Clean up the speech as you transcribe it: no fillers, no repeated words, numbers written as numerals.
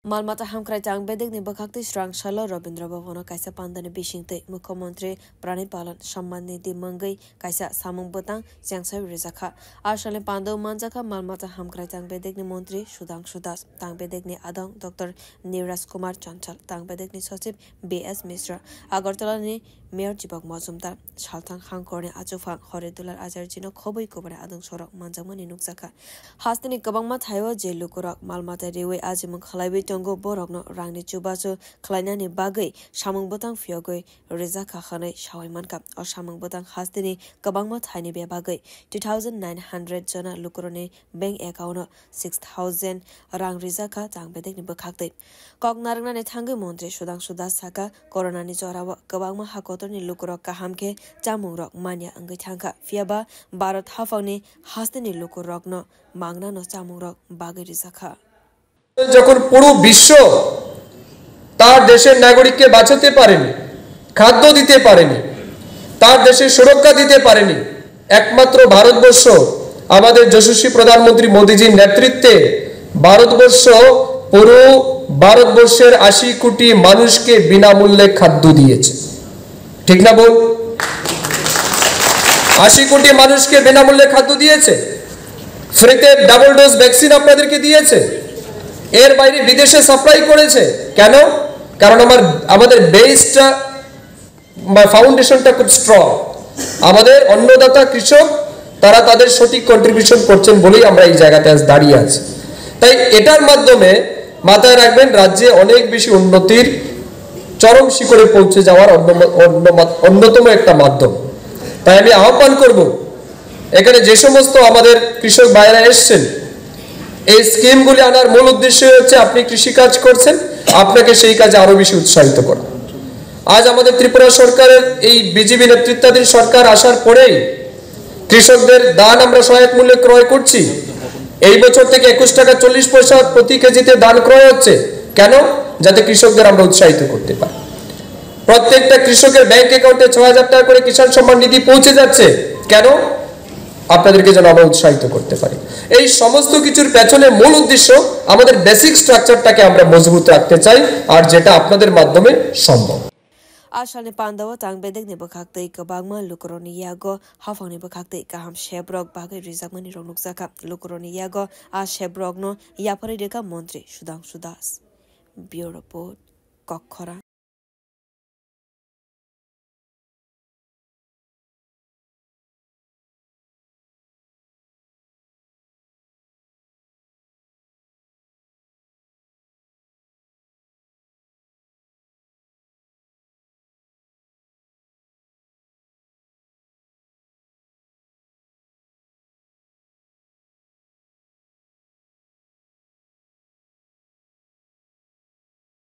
Malmata hamkrai tang bedek ni bakhakti srang shalo Rabindra Bhavana kaisa pandane bishingte Mukhyamantri Pranipalan Samman Nidhi Mangai kaisa samung batang Jangsai Rizakha Ashale Pando Manjaka Malmata hamkrai tang bedek ni Mantri Sudhanshu Das tang bedek ni Adang Dr. Neeraj Kumar Chanchal tang bedek ni Sachib B.S. Mishra Agartala ni Mayor Jibak Majumdar Shaltang Hangkorni Achufang Horidular Ajarjino Khoboi Kubare Adang Sorok Manjangmani Nukjaka Hastini Kabangma Thaiwa Jelukurok Malmata Rewe Ajimung Khalaibi Tongo Borokno Rangni Chubasu Klainani Bagai Shamung Botang Fiogoi Rizakha Khanai Shawaimanka or Shamung Botang Hastini Kabangma Thaini Be Bagai 2,900 Jana Lukurone Bank account 6,000 Rang Rizakha Tang Bedek ni Bakakte Kok Narangna ni Thangai Mantri Sudhanshu Das Saka Corona ni Jorawa Kabangma Hakotor ni Lukurok Kahamke Jamungrok Manya Angai Thangka Fiaba Bharat Hafangni Hastini Lukurokno Mangna no Jamungrok Bagai Rizakha যখন পুরো বিশ্ব তার দেশের নাগরিককে বাঁচাতে পারেনি খাদ্য দিতে পারেনি তার দেশের সুরক্ষা দিতে পারেনি একমাত্র ভারতবর্ষ আমাদের যশস্বী প্রধানমন্ত্রী মোদিজির নেতৃত্বে ভারতবর্ষ পুরো ভারতবর্ষের 80 কোটি মানুষকে বিনামূল্যে খাদ্য দিয়েছে ঠিক না বল 80 কোটি মানুষকে বিনামূল্যে খাদ্য দিয়েছে ফ্রিতে ডাবল ডোজ ভ্যাকসিন আপনাদেরকে দিয়েছে এর বাইরে বিদেশে সাপ্লাই করেছে কেন কারণ আমাদের বেসটা ফাউন্ডেশনটা খুব স্ট্রং আমাদের অন্নদাতা কৃষক তারা তাদের সঠিক কন্ট্রিবিউশন করছেন বলেই আমরা এই জায়গাতে আজ দাঁড়িয়ে আছি তাই এটার মাধ্যমে মাথায় রাখবেন রাজ্যে অনেক বেশি উন্নতির চরম শিখরে পৌঁছে যাওয়ার অন্যতম একটা মাধ্যম তাই আমি আহ্বান করব এখানে যে সমস্ত আমাদের কৃষক ভাইরা এসেছেন এই স্কিমগুলি আনার মূল উদ্দেশ্য হচ্ছে আপনি কৃষি কাজ করছেন আপনাকে সেই কাজে আরো বেশি উৎসাহিত করা আজ আমাদের ত্রিপুরা সরকারের এই বিজেপি নেতৃত্বাধীন সরকার আসার পরেই কৃষকদের ধান আমরা সহায়ক মূল্যে ক্রয় করছি এই বছর থেকে 21 টাকা 40 পয়সা প্রতি কেজিতে ধান ক্রয় হচ্ছে কেন যাতে কৃষকদের আমরা উৎসাহিত করতে পারি প্রত্যেকটা কৃষকের ব্যাংক অ্যাকাউন্টে 6000 টাকা করে কিষাণ সম্মান নিধি পৌঁছে যাচ্ছে কেন আপনাদেরকে যেন আমরা উৎসাহিত করতে পারি এই সমস্ত কিছুর পেছনে মূল উদ্দেশ্য আমাদের বেসিক স্ট্রাকচারটাকে আমরা মজবুত রাখতে চাই আর যেটা আপনাদের মাধ্যমে সম্ভব Ashane Pandawa Tang Bedek ni Bakakte Kabangma Lukuroni Yago Hafani Bakakte Kaham Shebrok Bagai Rizakmani Ronukzaka Lukuroni Yago A Shebrogno Yapari Deka Mantri Sudhanshu Das Bureau Report Kokhora